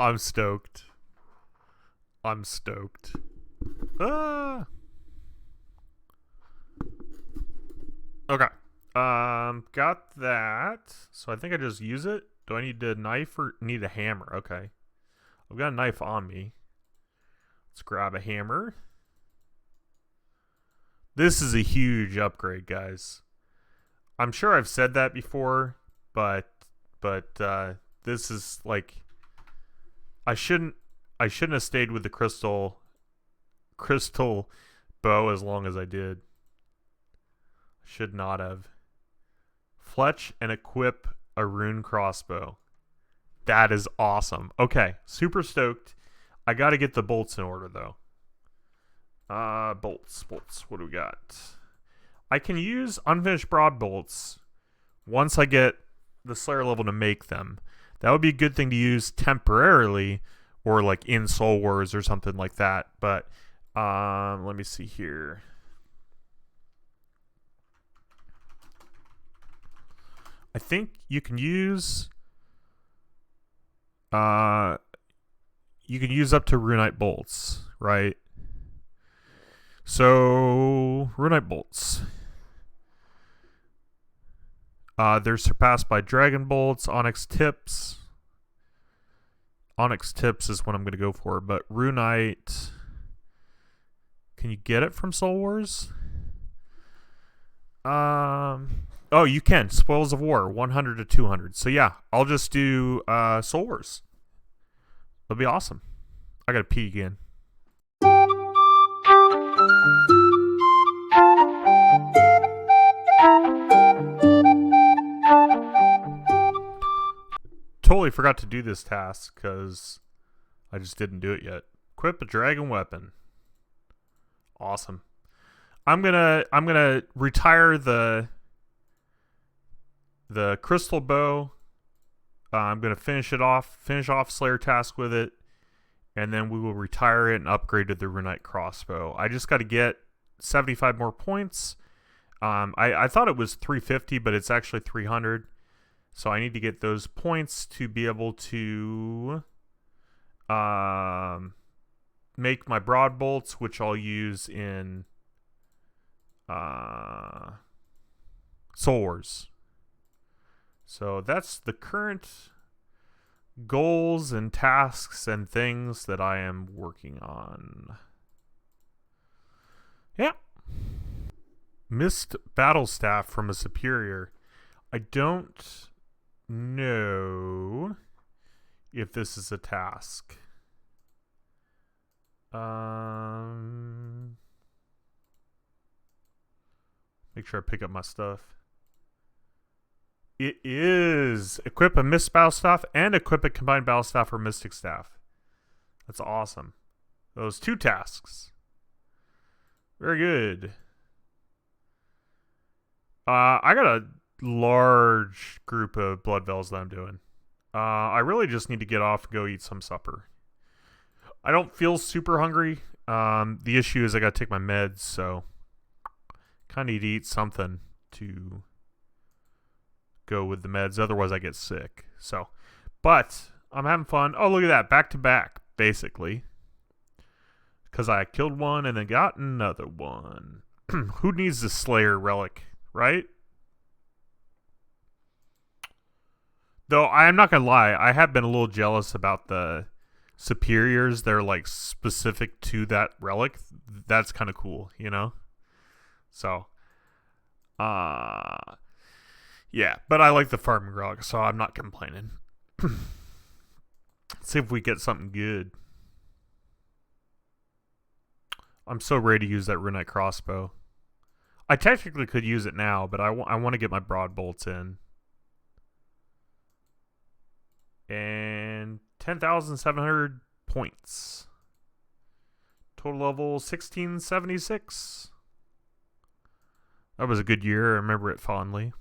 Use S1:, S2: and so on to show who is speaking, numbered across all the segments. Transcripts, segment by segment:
S1: I'm stoked. I'm stoked. Ah. Okay. Got that. So I think I just use it. Do I need a knife or need a hammer? Okay. I've got a knife on me. Let's grab a hammer. This is a huge upgrade, guys. I'm sure I've said that before, but this is like I shouldn't have stayed with the crystal bow as long as I did. Should not have. Fletch and equip a rune crossbow. That is awesome. Okay, super stoked. I got to get the bolts in order though. Bolts. What do we got? I can use unfinished broad bolts once I get the Slayer level to make them. That would be a good thing to use temporarily, or like in Soul Wars or something like that. But let me see here. I think you can use up to runite bolts, right? So runite bolts. They're surpassed by dragon bolts, onyx tips. Onyx tips is what I'm going to go for, but runite. Can you get it from Soul Wars? Oh, you can. Spoils of War, 100 to 200. So yeah, I'll just do Soul Wars. It'll be awesome. I gotta pee again. Totally forgot to do this task because I just didn't do it yet. Equip a dragon weapon. Awesome. I'm gonna retire the crystal bow. I'm gonna finish off Slayer task with it, and then we will retire it and upgrade to the runite crossbow. I just got to get 75 more points. I thought it was 350, but it's actually 300. So I need to get those points to be able to make my broad bolts, which I'll use in Soul Wars. So that's the current goals and tasks and things that I am working on. Yeah. Missed battle staff from a superior. I don't know if this is a task. Make sure I pick up my stuff. It is. Equip a missed battle staff and equip a combined battle staff or mystic staff. That's awesome. Those 2 tasks. Very good. I got a large group of blood veils that I'm doing. I really just need to get off and go eat some supper. I don't feel super hungry. The issue is I gotta take my meds, so kind of need to eat something to go with the meds. Otherwise, I get sick. So, but I'm having fun. Oh, look at that, back to back, basically, because I killed one and then got another one. Who needs the Slayer relic, right? Though I am not gonna lie, I have been a little jealous about the superiors. They're like specific to that relic. That's kind of cool, you know. So, yeah, but I like the farming relic, so I'm not complaining. Let's see if we get something good. I'm so ready to use that runite crossbow. I technically could use it now, but I want to get my broad bolts in. And 10,700 points. Total level 1676. That was a good year. I remember it fondly.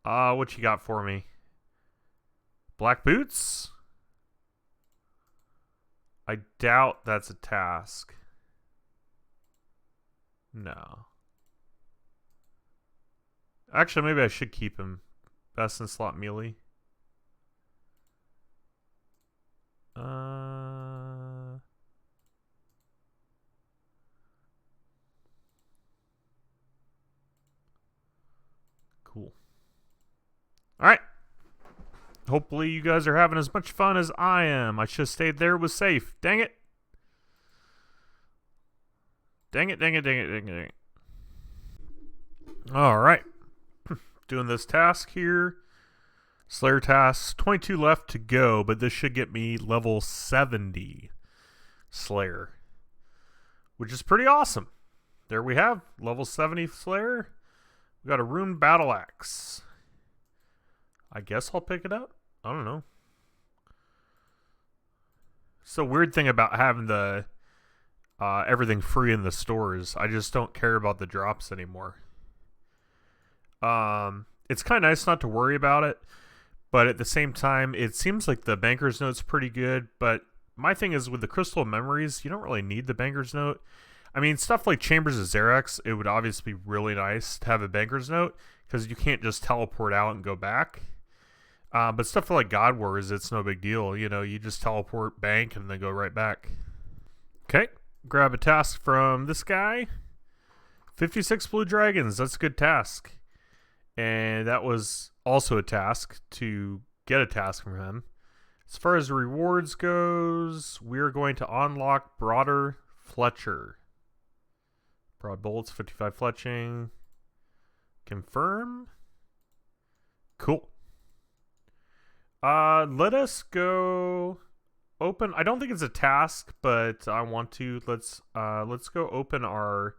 S1: What you got for me? Black boots? I doubt that's a task. No. Actually, maybe I should keep him Best in slot melee. Cool. All right. Hopefully you guys are having as much fun as I am. I should have stayed there. It was safe. Dang it. Dang it, dang it, dang it, dang it, dang it. All right. Doing this task here. Slayer tasks. 22 left to go, but this should get me level 70 Slayer, which is pretty awesome. There we have level 70 Slayer. We got a rune battle axe. I guess I'll pick it up. I don't know. It's the weird thing about having the everything free in the stores. I just don't care about the drops anymore. It's kind of nice not to worry about it, but at the same time, it seems like the banker's note's pretty good. But my thing is, with the Crystal of Memories, you don't really need the banker's note. I mean, stuff like Chambers of Xerax, it would obviously be really nice to have a banker's note, because you can't just teleport out and go back. But stuff like God Wars, it's no big deal. You know, you just teleport, bank, and then go right back. Okay, grab a task from this guy. 56 blue dragons, that's a good task. And that was also a task to get a task from him. As far as rewards goes, we're going to unlock Broader Fletcher. Broad bolts, 55 fletching. Confirm. Cool. Let us go open. I don't think it's a task, but I want to. Let's go open our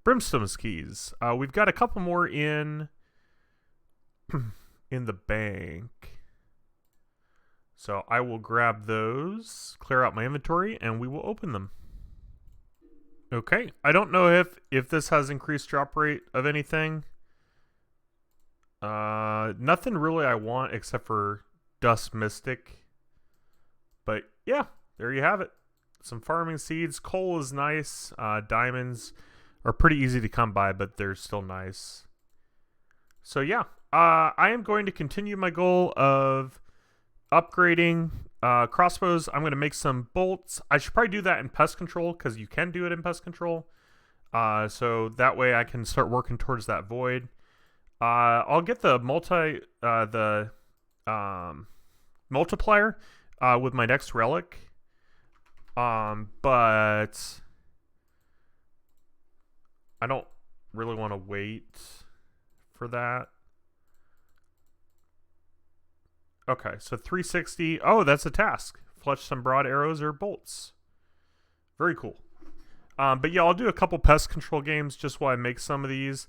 S1: Brimstone's keys. We've got a couple more in the bank. So I will grab those, clear out my inventory, and we will open them. Okay. I don't know if this has increased drop rate of anything. Nothing really I want except for Dust Mystic. But yeah, there you have it. Some farming seeds. Coal is nice. Diamonds are pretty easy to come by, but they're still nice. So yeah, I am going to continue my goal of upgrading crossbows. I'm going to make some bolts. I should probably do that in pest control, because you can do it in pest control. So that way I can start working towards that void. I'll get the multiplier with my next relic. But I don't really want to wait for that. Okay, so 360. Oh, that's a task. Fletch some broad arrows or bolts. Very cool. But yeah, I'll do a couple pest control games just while I make some of these.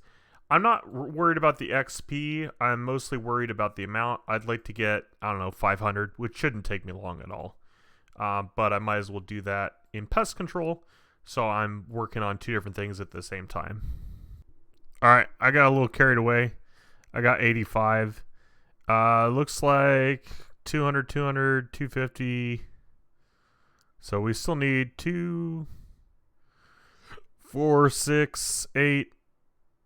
S1: I'm not worried about the XP. I'm mostly worried about the amount. I'd like to get, I don't know, 500, which shouldn't take me long at all. But I might as well do that in pest control. So I'm working on two different things at the same time. All right, I got a little carried away. I got 85. Looks like 200, 200, 250. So we still need 2, 4, 6, 8,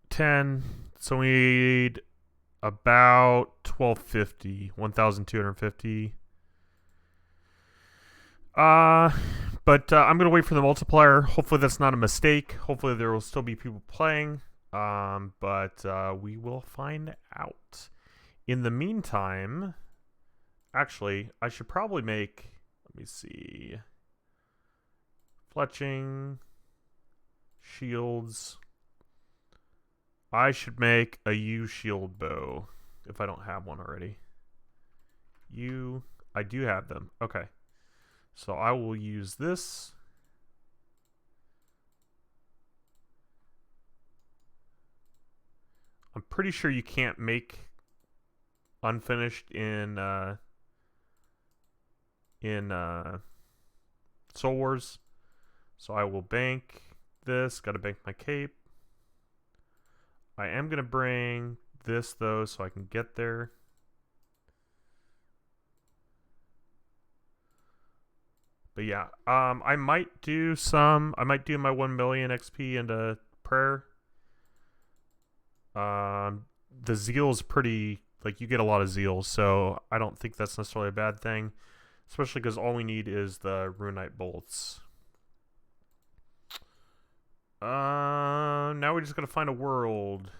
S1: 10. So we need about 1250, 1250. But I'm gonna wait for the multiplier. Hopefully that's not a mistake. Hopefully there will still be people playing. But we will find out. In the meantime, actually, I should probably make, let me see, fletching, shields. I should make a U shield bow if I don't have one already. I do have them. Okay. So I will use this. I'm pretty sure you can't make unfinished in Soul Wars. So I will bank this. Got to bank my cape. I am going to bring this, though, so I can get there. But yeah, I might do my 1 million XP into prayer. The zeal is pretty like you get a lot of zeal, so I don't think that's necessarily a bad thing, especially because all we need is the Runite bolts. Now we just gotta find a world.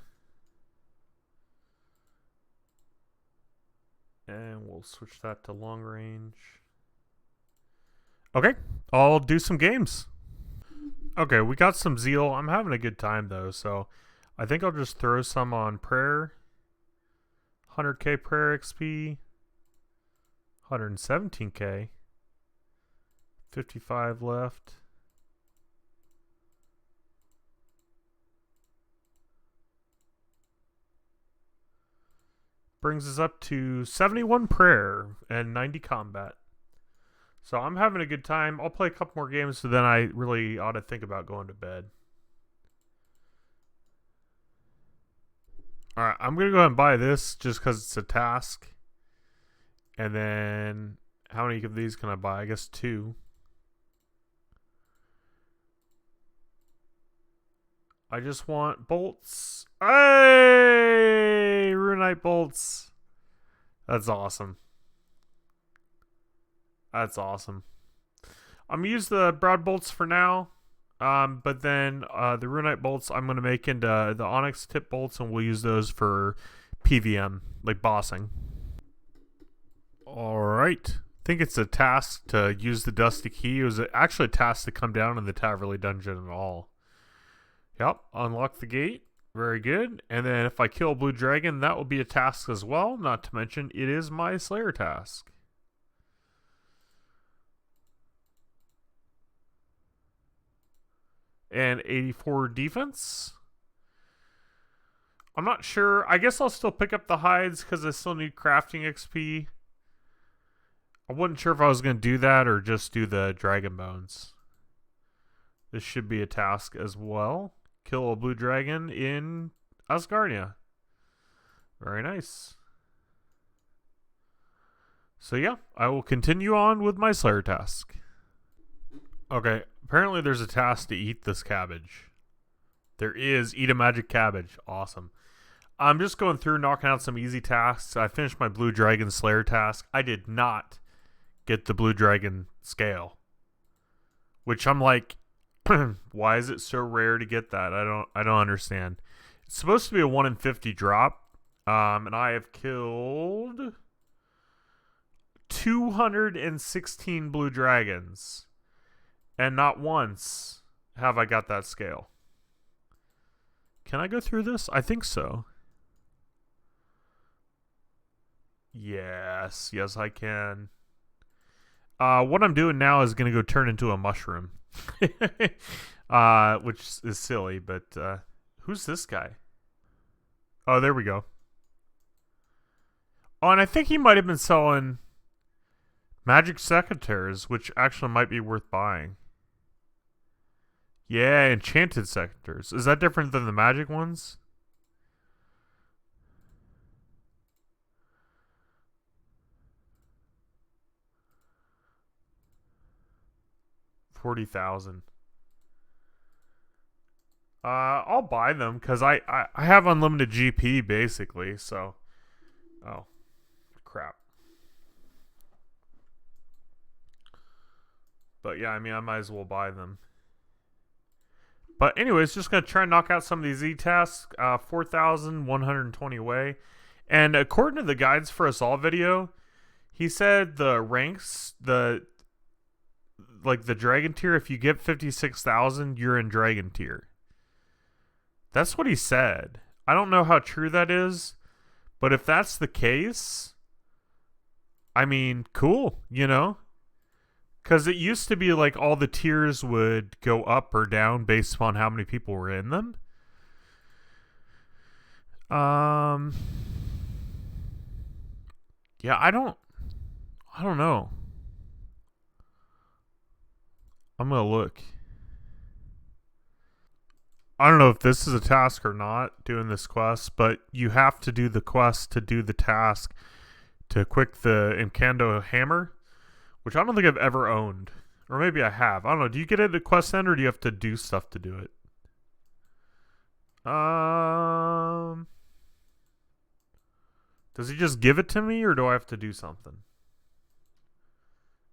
S1: And we'll switch that to long range. Okay, I'll do some games. Okay, we got some zeal. I'm having a good time though, so I think I'll just throw some on prayer. 100k prayer XP. 117k. 55 left. Brings us up to 71 prayer and 90 combat. So I'm having a good time. I'll play a couple more games, so then I really ought to think about going to bed. Alright, I'm going to go ahead and buy this just because it's a task. And then, how many of these can I buy? I guess 2. I just want bolts. Hey! Runite bolts. That's awesome. That's awesome. I'm going to use the broad bolts for now. But then the Runite bolts I'm going to make into the Onyx tip bolts, and we'll use those for PVM, like bossing. Alright. I think it's a task to use the Dusty Key. It was actually a task to come down in the Taverley dungeon at all. Yep, unlock the gate. Very good. And then if I kill a blue dragon, that will be a task as well. Not to mention, it is my Slayer task. And 84 defense. I'm not sure. I guess I'll still pick up the hides because I still need crafting XP. I wasn't sure if I was going to do that or just do the dragon bones. This should be a task as well. Kill a blue dragon in Asgardia. Very nice. So yeah, I will continue on with my Slayer task. Okay, apparently there's a task to eat this cabbage. There is. Eat a magic cabbage. Awesome. I'm just going through knocking out some easy tasks. I finished my blue dragon Slayer task. I did not get the blue dragon scale, which I'm like, why is it so rare to get that? I don't understand. It's supposed to be a 1 in 50 drop, and I have killed 216 blue dragons, and not once have I got that scale. Can I go through this? I think so. Yes, I can. What I'm doing now is going to go turn into a mushroom. Which is silly, but who's this guy? Oh, there we go. Oh, and I think he might have been selling magic secateurs, which actually might be worth buying. Yeah, enchanted secateurs. Is that different than the magic ones? $40,000. I'll buy them because I have unlimited GP basically. So, oh, crap. But yeah, I mean, I might as well buy them. But anyways, just gonna try and knock out some of these E-tasks. 4,120 away. And according to the Guides for Us All video, he said the ranks, the dragon tier, if you get 56,000, you're in dragon tier. That's what he said. I don't know how true that is, but if that's the case, I mean, cool, you know? Because it used to be like all the tiers would go up or down based upon how many people were in them. Yeah, I don't know. I'm gonna look. I don't know if this is a task or not, doing this quest, but you have to do the quest to do the task to equip the Incando hammer, which I don't think I've ever owned. Or maybe I have. I don't know. Do you get it at quest end, or do you have to do stuff to do it? Does he just give it to me, or do I have to do something?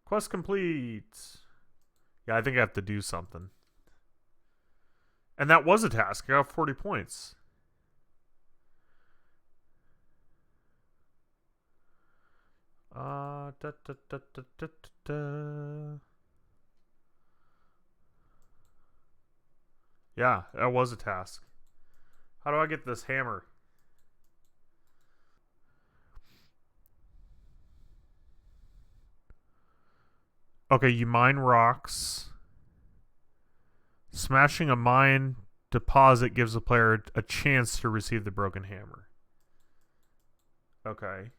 S1: Quest complete. Yeah, I think I have to do something. And that was a task. I got 40 points. Da, da, da, da, da, da. Yeah, that was a task. How do I get this hammer? Okay, you mine rocks. Smashing a mine deposit gives the player a chance to receive the broken hammer. Okay.